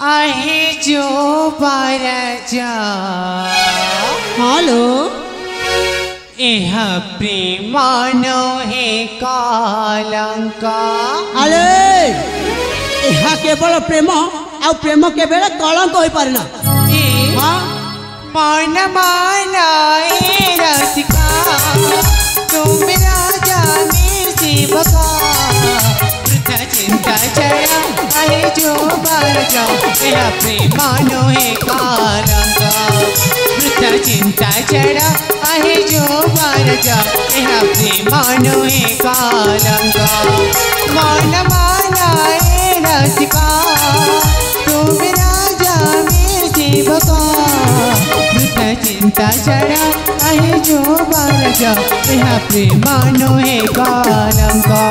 आहे जो बाराजा हेलो एह प्रेमानो हे कालंका अरे यह केवल प्रेम आ प्रेम केवल कलंक हो पारे ना हाँ मान माना ए रसिका तुम राजा मेरे सेवका वृथा चिंता चढ़ा आहे जो बाराजा एह प्रेमानो हे कालंका वृथा चिंता चढ़ा आहे जो बाराजा एह प्रेमानो हे कालंका मान माना ए रसिका तुम राजा मेरे सेवका वृथा चिंता चढ़ा आहे जो बाराजा एह प्रेमानो हे कालंका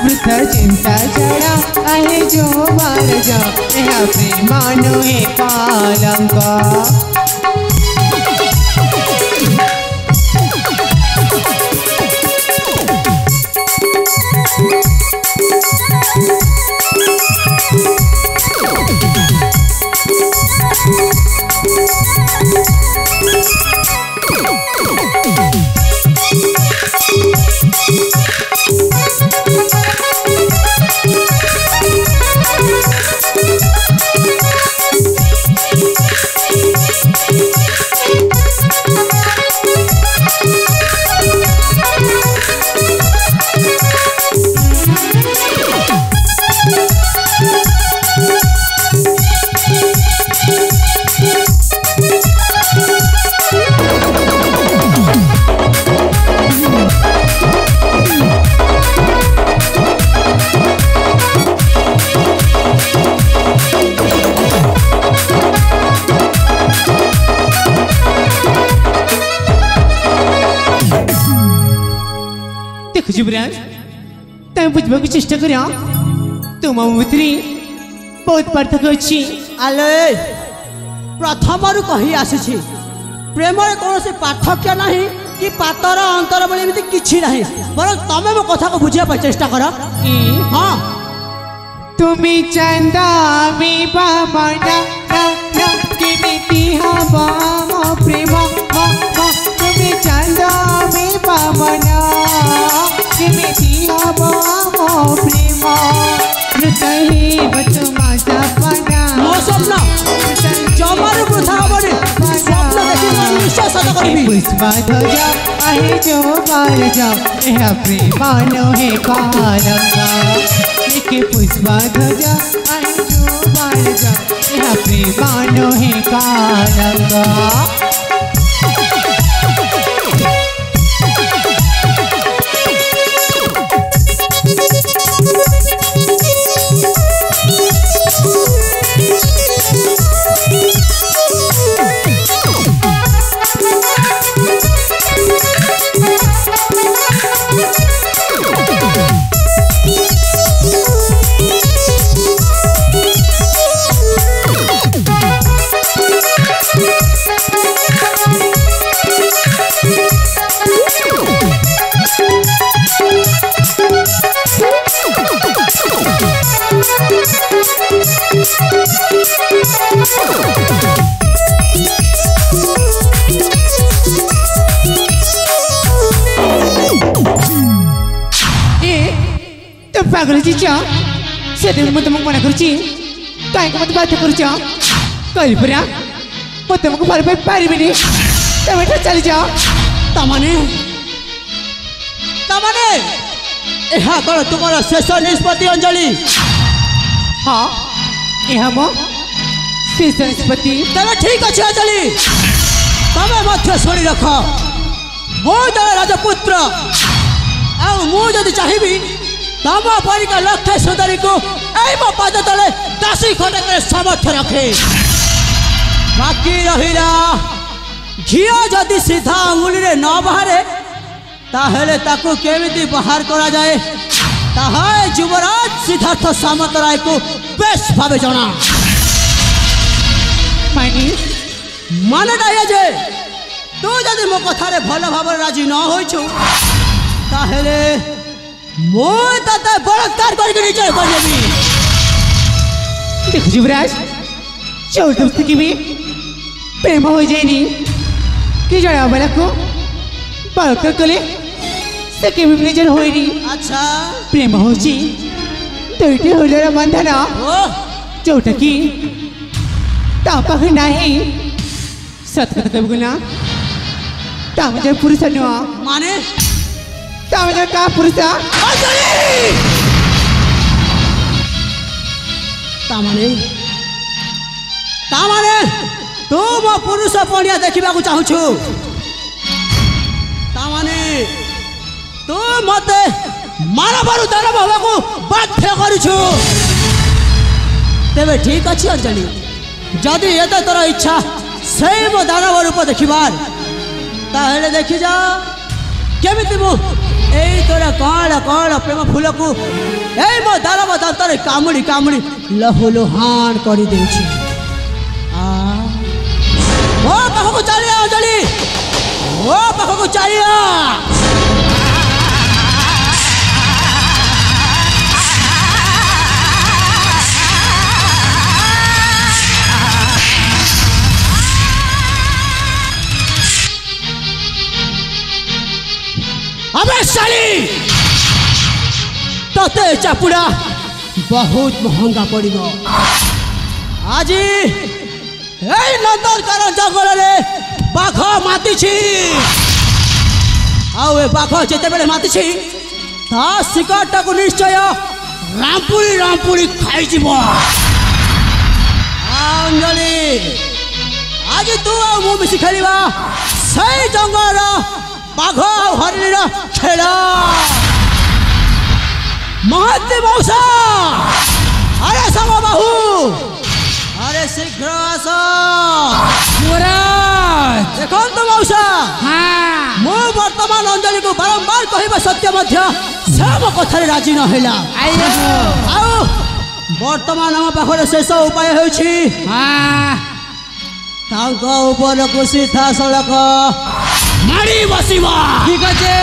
वृथा चिंता चढ़ा आहे जो बाराजा एह प्रेमानो हे कालंका युवराज तुम बुझा चेष्टा कर तुम भितर बहुत पार्थक्य अच्छी आले प्रथम कही आसी प्रेम कौन से पार्थक्य ना कि पातर अंतर बोली किसी ना बर तमें मो कथा को बुझा चेष्टा कर हाँ तुम्हें चंदा में बामना केमिति हवा मो प्रेम तुम्हें चंदा में बामना केमिति हवा मो प्रेम मृतहे बतुमा सपना मो स्वप्न जमार वृथा हबनी स्वप्न देखि मन निश्चय सत करबी पुष्पा ध्वजा आहे जो बाराजा एह प्रेमानो हे कालंका लिखे पुष्पा ध्वजा आहे जो बाराजा एह प्रेमानो हे कालंका पागल चीचा से तुमको मना कर कहीं मत बात कर परा मत तुमको भल पारि तुम चली जाओ तमने तमने यह कौन तुम शेष निष्पत्ति अंजलि हाँ यह मो शेष निष्पत्ति तेरे ठीक अच्छे अंजलि तमें मत शुणी रख मुझे राजपुत्र मुझे चाहिए तम परिका लक्ष्य सुंदरी को मो पाद तले 10 खंड सामर्थ्य रखे बाकी रहा घी जदि सीधा अंगुली रे न बाहरे ताहेले ताकू केमिति बाहर करा जाए ताहाय युवराज सिद्धार्थ सामंत राय को बेस भावे जना मानी माने नहीं जे तू जदि मो कथारे भल भाव राजी न होइछु ताहेले बलात्कार करके नीचे कर देवी। देख युवराज ଚଉଦ କି ବି ପ୍ରେମ ହୋଇଯାଇନି କି ଜଣେ ଅବଳାକୁ ବଳକା କଲେ ସେ କେବେ ବି ନିଜର ହୋଇନି। ଆଚ୍ଛା ପ୍ରେମ ହେଉଛି ଦୁଇଟି ହୃଦୟର ବନ୍ଧନ ଓ ଯୋଉଟା କି ତା ପାଖରେ ନାହିଁ। ସତ କଥା କହିବୁ ନା ତା ମଧ୍ୟ ପୁରୁଷ ନୁହଁ ମାନେ ତା ମଧ୍ୟ କାହା ପୁରୁଷ ଅଞ୍ଜଳି ତାମାନେ ତୁ ମୋ ପୁରୁଷ ପଣିଆ ଦେଖିବାକୁ ଚାହୁଁଛୁ ତାମାନେ ତୁ ମତେ ମାନବରୁ ଦାନବ ହେବାକୁ ବାଧ୍ୟ କରୁଛୁ। ତେବେ ଠିକ ଅଛି ଅଞ୍ଜଳି ଯଦି ଏତେ ତୋର ଇଚ୍ଛା ସେଇ ମୋ ଦାନବ ରୂପ ଦେଖିବାର ତାହେଲେ ଦେଖିଯା କେମିତି ମୁଁ ଏଇ ତୋର କଣ କଣ ପ୍ରେମ ଫୁଲକୁ ଏଇ ମୋ ଦାନବ ଦାନ୍ତରେ କାମୁଡ଼ି କାମୁଡ଼ି ଲହୁଲୁହାନ କରିଦେଉଛି। ମୋ ପାଖକୁ ଚାଲିଆ ଅଞ୍ଜଳି ମୋ ପାଖକୁ ଚାଲିଆ। अबे साली तते चापुड़ा बहुत महंगा पड़ो। आज नंदनकानन जंगल रे बाघ माति बाघ जिते बेले माति शिकारटा को निश्चय रामपुरी रामपुरी खाई अंजलि आज तू मु मिसी खेलिबा सही जंगल बाघ हरिण खेल। महंती मौसा अरे सब बाहू अरे शीघ्र आस देखो तो मौसा मु वर्तमान अंजलि को बारंबार कहवा सत्य मध्य सब कथार राजी न है वर्तमान आम पाखे शेष उपाय हो सीधा सड़क मारी बसवा ठीक अच्छे।